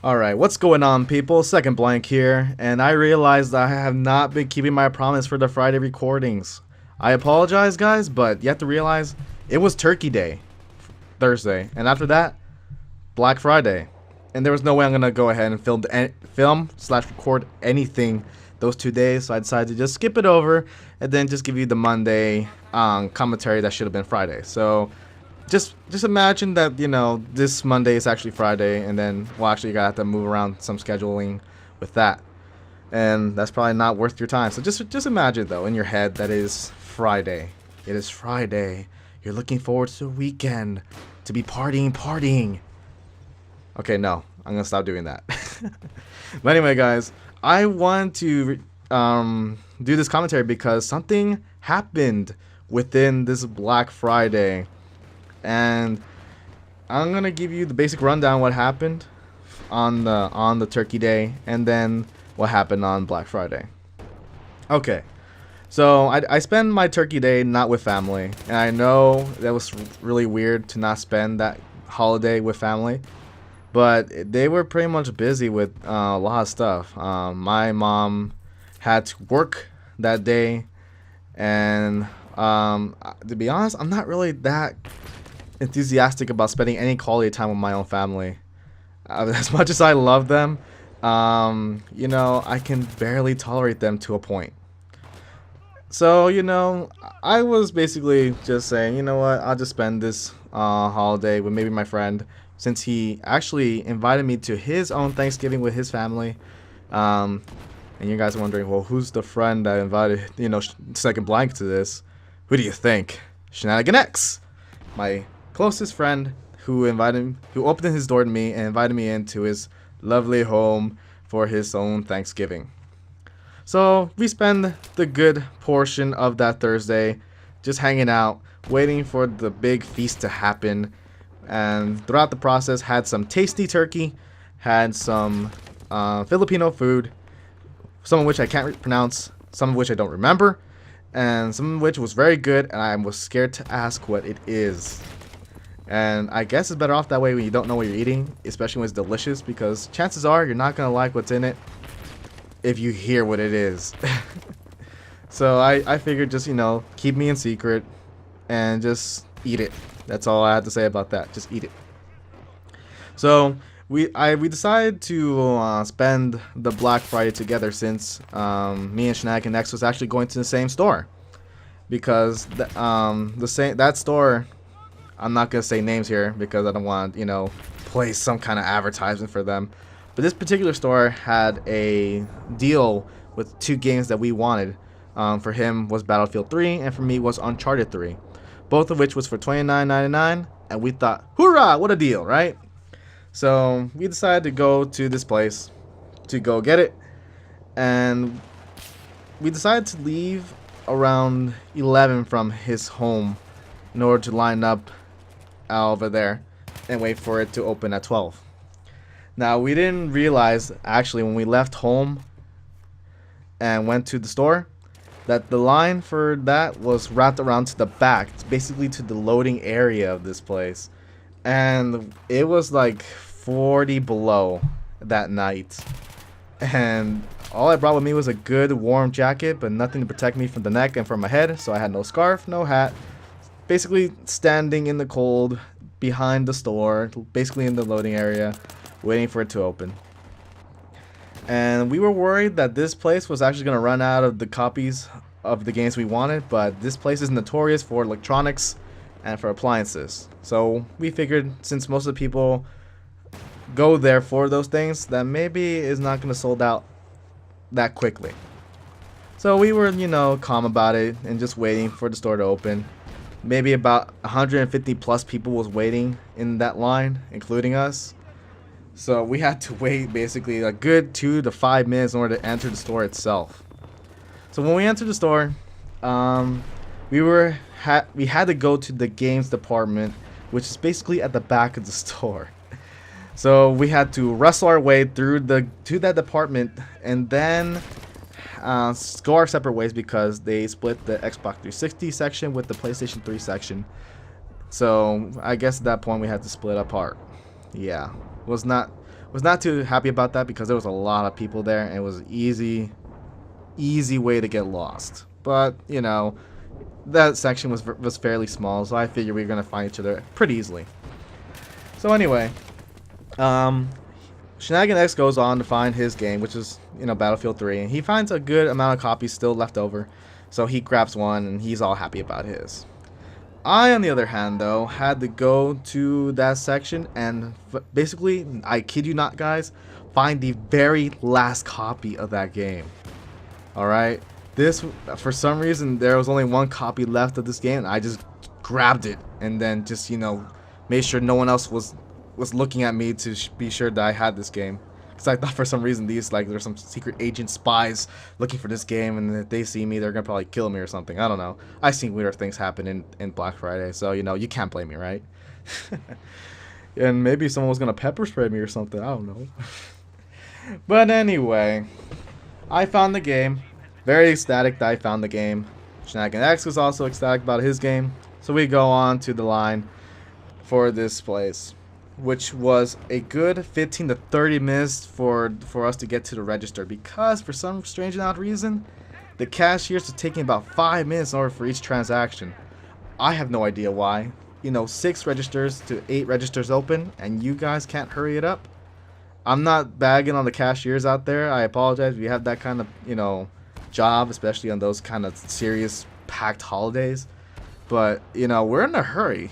Alright, what's going on, people? SecondBlank here, and I realized I have not been keeping my promise for the Friday recordings. I apologize, guys, but you have to realize it was Turkey Day, Thursday, and after that, Black Friday. And there was no way I'm gonna go ahead and film/record anything those 2 days, so I decided to just skip it over and then just give you the Monday commentary that should have been Friday. So just imagine that, this Monday is actually Friday, and then actually you gotta have to move around some scheduling with that, and that's probably not worth your time. So just imagine, though, in your head that it is Friday. It is Friday. You're looking forward to the weekend, to be partying. Okay, no, I'm gonna stop doing that. But anyway, guys, I want to do this commentary because something happened within this Black Friday. And I'm gonna give you the basic rundown what happened on the Turkey Day, and then what happened on Black Friday. Okay, so I spend my Turkey Day not with family, and I know that was really weird to not spend that holiday with family, but they were pretty much busy with a lot of stuff. My mom had to work that day, and to be honest, I'm not really that enthusiastic about spending any quality time with my own family. As much as I love them, I can barely tolerate them to a point. So, I was basically just saying, you know what, I'll just spend this holiday with maybe my friend, since he actually invited me to his own Thanksgiving with his family. And you guys are wondering, well, who's the friend that invited, SecondBlank to this? Who do you think? Shenanigan X, my closest friend, who opened his door to me and invited me into his lovely home for his own Thanksgiving. So we spend the good portion of that Thursday just hanging out, waiting for the big feast to happen. And throughout the process, had some tasty turkey, had some Filipino food, some of which I can't pronounce, some of which I don't remember, and some of which was very good, and I was scared to ask what it is. And I guess it's better off that way when you don't know what you're eating, especially when it's delicious, because chances are you're not going to like what's in it if you hear what it is. So I figured just, keep me in secret and just eat it. That's all I have to say about that. Just eat it. So we decided to spend the Black Friday together, since me and Shenanigan X was actually going to the same store. Because that store, I'm not going to say names here because I don't want, play some kind of advertisement for them. But this particular store had a deal with two games that we wanted. For him was Battlefield 3, and for me was Uncharted 3. Both of which was for $29.99, and we thought, hoorah, what a deal, right? So we decided to go to this place to go get it. And we decided to leave around 11 from his home in order to line up over there and wait for it to open at 12. Now, we didn't realize, actually, when we left home and went to the store, that the line for that was wrapped around to the back, basically to the loading area of this place. And it was like 40 below that night. And all I brought with me was a good warm jacket, but nothing to protect me from the neck and from my head, so I had no scarf, no hat. Basically standing in the cold behind the store, basically in the loading area, waiting for it to open. And we were worried that this place was actually going to run out of the copies of the games we wanted, but this place is notorious for electronics and for appliances. So we figured, since most of the people go there for those things, that maybe it's not going to sold out that quickly. So we were, calm about it and just waiting for the store to open. Maybe about 150 plus people was waiting in that line, including us. So we had to wait basically a good 2 to 5 minutes in order to enter the store itself. So when we entered the store, we had to go to the games department, which is basically at the back of the store. So we had to wrestle our way to that department, and then go our separate ways because they split the Xbox 360 section with the PlayStation 3 section. So I guess at that point we had to split apart. Yeah, Was not too happy about that because there was a lot of people there and it was easy way to get lost. But you know, that section was fairly small, so I figured we were gonna find each other pretty easily. So anyway, Shenanigan X goes on to find his game, which is, you know, Battlefield 3, and he finds a good amount of copies still left over, so he grabs one and he's all happy about his. I, on the other hand, though, had to go to that section and basically, I kid you not, guys, find the very last copy of that game. Alright? This, for some reason, there was only one copy left of this game, and I just grabbed it and then just, you know, made sure no one else was looking at me to be sure that I had this game. Because I thought for some reason there's some secret agent spies looking for this game, and if they see me, they're gonna probably kill me or something. I don't know. I've seen weirder things happen in Black Friday, so you know, you can't blame me, right? And maybe someone was gonna pepper spray me or something. I don't know. But anyway, I found the game. Very ecstatic that I found the game. Shenanigan X was also ecstatic about his game. So we go on to the line for this place, which was a good 15 to 30 minutes for us to get to the register, because for some strange and odd reason, the cashiers are taking about 5 minutes in order for each transaction. I have no idea why. You know, 6 registers to 8 registers open, and you guys can't hurry it up. I'm not bagging on the cashiers out there. I apologize if you have that kind of, you know, job, especially on those kind of serious packed holidays. But, you know, we're in a hurry.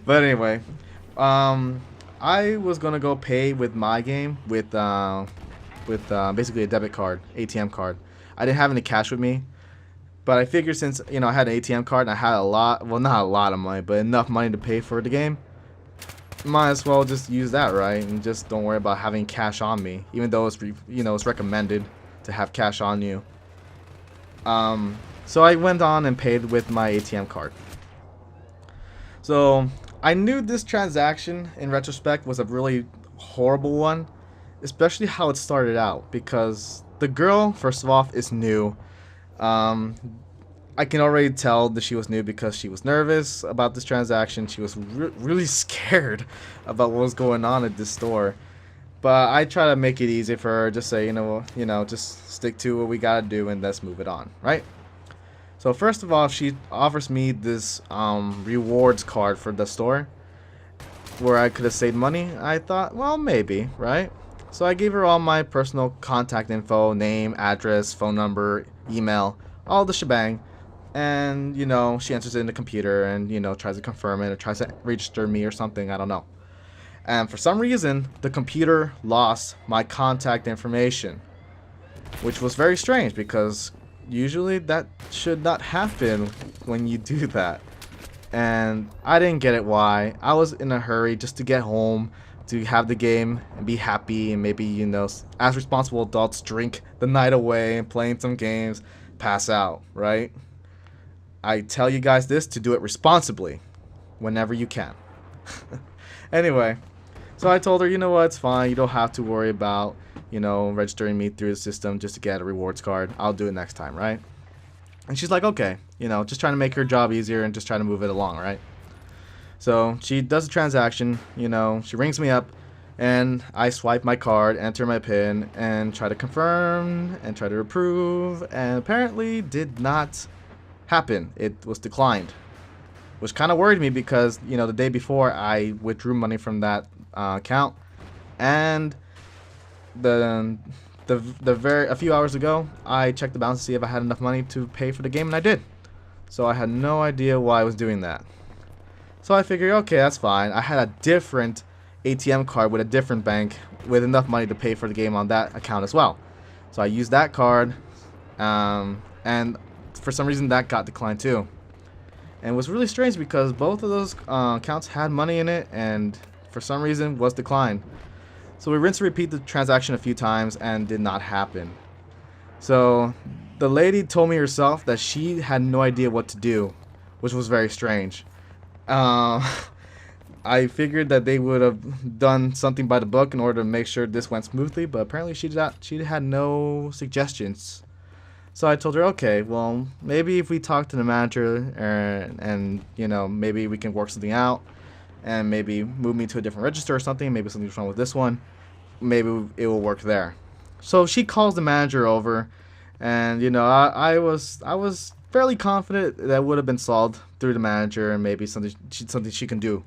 But anyway, I was gonna go pay with my game with basically a debit card, ATM card. I didn't have any cash with me, but I figured since, you know, I had an ATM card and I had a lot, well, not a lot of money, but enough money to pay for the game, might as well just use that, right? And just don't worry about having cash on me, even though it's, you know, it's recommended to have cash on you. So I went on and paid with my ATM card. So I knew this transaction in retrospect was a really horrible one, especially how it started out, because the girl, first of all, is new. I can already tell that she was new because she was nervous about this transaction. She was really scared about what was going on at this store. But I try to make it easy for her, just say, you know, just stick to what we gotta do and let's move it on, right? So first of all, she offers me this rewards card for the store where I could have saved money. I thought, well, maybe, right? So I gave her all my personal contact info, name, address, phone number, email, all the shebang. And, you know, she enters it in the computer and, you know, tries to confirm it or tries to register me or something. I don't know. And for some reason, the computer lost my contact information, which was very strange because usually that should not happen when you do that. And I didn't get it why. I was in a hurry just to get home, to have the game and be happy, and maybe, you know, as responsible adults, drink the night away and playing some games, pass out, right? I tell you guys this to do it responsibly whenever you can. Anyway, so I told her, you know what, it's fine. You don't have to worry about, you know, registering me through the system just to get a rewards card. I'll do it next time, right? And she's like, okay, you know, just trying to make her job easier and just trying to move it along, right? So she does a transaction, you know, she rings me up, and I swipe my card, enter my PIN, and try to confirm and try to approve, and apparently did not happen. It was declined, which kind of worried me because, you know, the day before I withdrew money from that account, and a few hours ago I checked the balance to see if I had enough money to pay for the game, and I did. So I had no idea why I was doing that. So I figured, okay, that's fine. I had a different ATM card with a different bank with enough money to pay for the game on that account as well. So I used that card, and for some reason that got declined too. And it was really strange because both of those accounts had money in it and for some reason was declined. So we rinsed and repeat the transaction a few times and did not happen. So the lady told me herself that she had no idea what to do, which was very strange. I figured that they would have done something by the book in order to make sure this went smoothly, but apparently she had no suggestions. So I told her, okay, well, maybe if we talk to the manager and you know, maybe we can work something out. and maybe move me to a different register or something. Maybe something's wrong with this one. Maybe it will work there. So she calls the manager over, and I was fairly confident that would have been solved through the manager and maybe something she can do.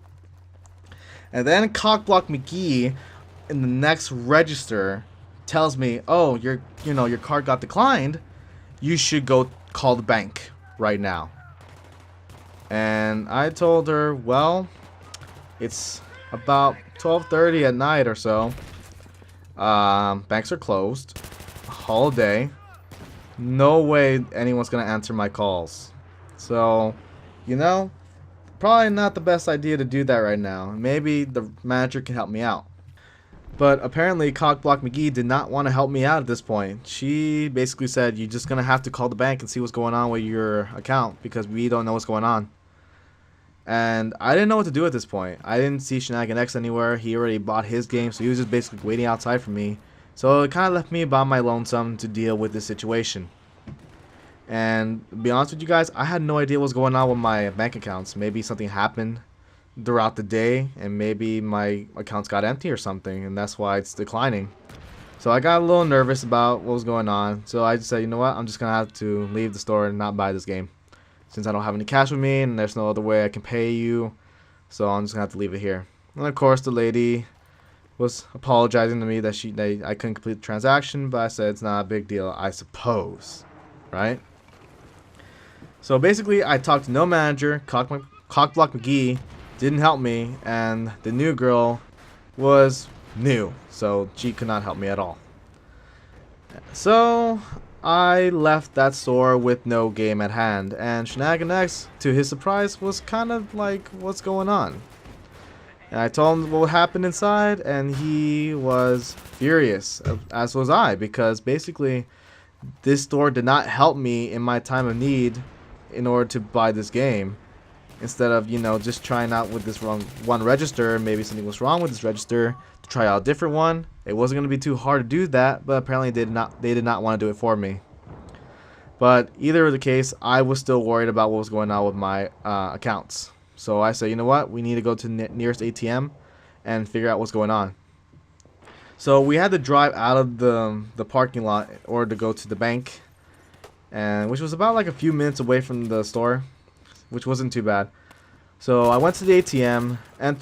And then Cockblock McGee in the next register tells me, "Oh, your card got declined. You should go call the bank right now." And I told her, "Well, it's about 12:30 at night or so. Banks are closed. Holiday. No way anyone's gonna answer my calls. So, probably not the best idea to do that right now. Maybe the manager can help me out." But apparently, Cockblock McGee did not want to help me out at this point. She basically said, "You're just gonna have to call the bank and see what's going on with your account because we don't know what's going on." And I didn't know what to do at this point. I didn't see Shenanigan X anywhere. He already bought his game, so he was just basically waiting outside for me. So it kind of left me by my lonesome to deal with this situation. And to be honest with you guys, I had no idea what was going on with my bank accounts. Maybe something happened throughout the day, and maybe my accounts got empty or something, and that's why it's declining. So I got a little nervous about what was going on. So I just said, you know what, I'm just going to have to leave the store and not buy this game, since I don't have any cash with me and there's no other way I can pay you. So I'm just gonna have to leave it here. And of course the lady was apologizing to me that I couldn't complete the transaction, but I said it's not a big deal, I suppose, right? So basically I talked to no manager. Cockblock McGee didn't help me, and the new girl was new, so she could not help me at all. So I left that store with no game at hand, and Shenanigan X, to his surprise, was kind of like, "What's going on?" And I told him what happened inside, and he was furious, as was I, because basically this store did not help me in my time of need in order to buy this game. Instead of, just trying out with this wrong one register, maybe something was wrong with this register, to try out a different one. It wasn't going to be too hard to do that, but apparently they did not want to do it for me. But either of the case, I was still worried about what was going on with my accounts. So I said, you know what, we need to go to the nearest ATM and figure out what's going on. So we had to drive out of the parking lot in order to go to the bank, and which was about like a few minutes away from the store, which wasn't too bad. So I went to the ATM and,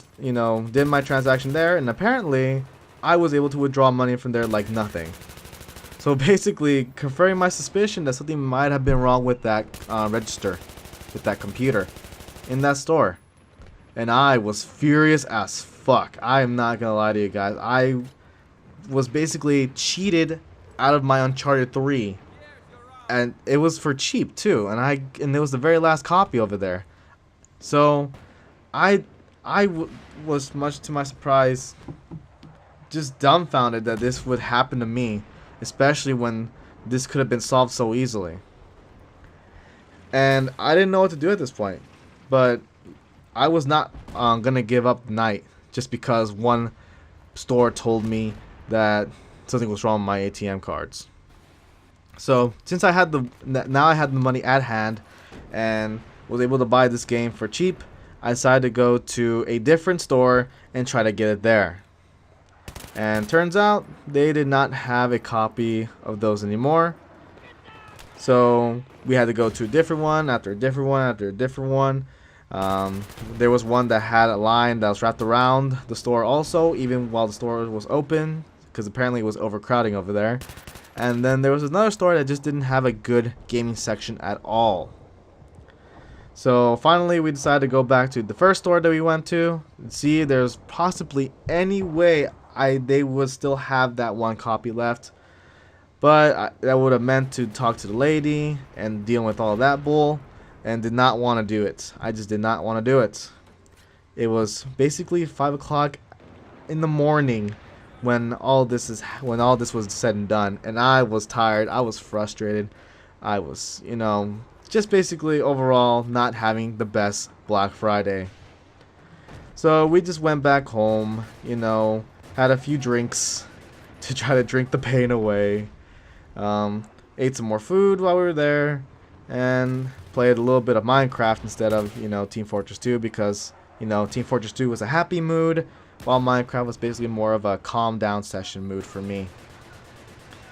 did my transaction there, and apparently I was able to withdraw money from there like nothing. So basically confirming my suspicion that something might have been wrong with that register, with that computer in that store. And I was furious as fuck. I am not gonna lie to you guys. I was basically cheated out of my Uncharted 3. And it was for cheap too, and it was the very last copy over there. So I was, much to my surprise, just dumbfounded that this would happen to me, especially when this could have been solved so easily. And I didn't know what to do at this point, but I was not gonna give up the night just because one store told me that something was wrong with my ATM cards. So since I had now I had the money at hand and was able to buy this game for cheap, I decided to go to a different store and try to get it there. And turns out they did not have a copy of those anymore. So we had to go to a different one after a different one after a different one. There was one that had a line that was wrapped around the store also, even while the store was open, because apparently it was overcrowding over there. And then there was another store that just didn't have a good gaming section at all. So finally we decided to go back to the first store that we went to and see if there's possibly any way they would still have that one copy left. But that would have meant to talk to the lady and deal with all that bull, and did not want to do it. I just did not want to do it. It was basically 5 o'clock in the morning when all this was said and done, and I was tired. I was frustrated. I was, just basically overall not having the best Black Friday. So we just went back home, had a few drinks to try to drink the pain away. Ate some more food while we were there, and played a little bit of Minecraft instead of, Team Fortress 2, because You know, Team Fortress 2 was a happy mood, while Minecraft was basically more of a calm down session mood for me.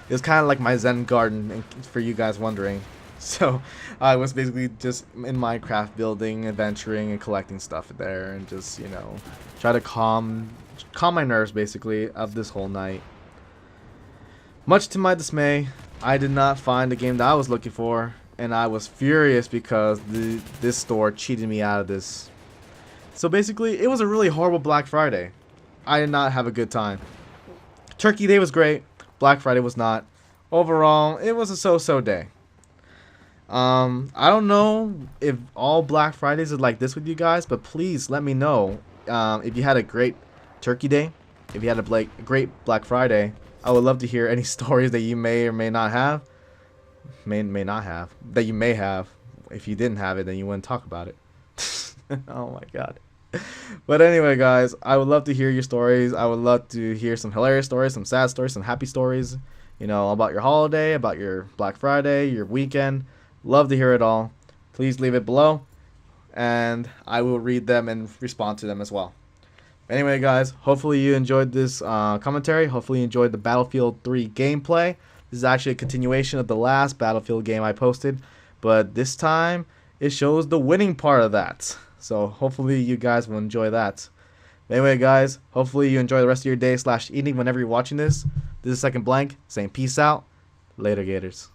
It was kind of like my Zen garden, for you guys wondering. So I was basically just in Minecraft building, adventuring, and collecting stuff there, and just, you know, try to calm my nerves basically of this whole night. Much to my dismay, I did not find the game that I was looking for, and I was furious because this store cheated me out of this. So basically, it was a really horrible Black Friday. I did not have a good time. Turkey Day was great. Black Friday was not. Overall, it was a so-so day. I don't know if all Black Fridays are like this with you guys, but please let me know if you had a great Turkey Day, if you had a great Black Friday. I would love to hear any stories that you may or may not have. May not have. That you may have. If you didn't have it, then you wouldn't talk about it. Oh my god. But anyway, guys, I would love to hear your stories. I would love to hear some hilarious stories, some sad stories, some happy stories. You know, about your holiday, about your Black Friday, your weekend. Love to hear it all. Please leave it below, and I will read them and respond to them as well. Anyway, guys, hopefully you enjoyed this commentary. Hopefully you enjoyed the Battlefield 3 gameplay. This is actually a continuation of the last Battlefield game I posted, but this time it shows the winning part of that. So hopefully you guys will enjoy that. Anyway, guys, hopefully you enjoy the rest of your day / evening whenever you're watching this. This is SecondBlank saying peace out. Later, Gators.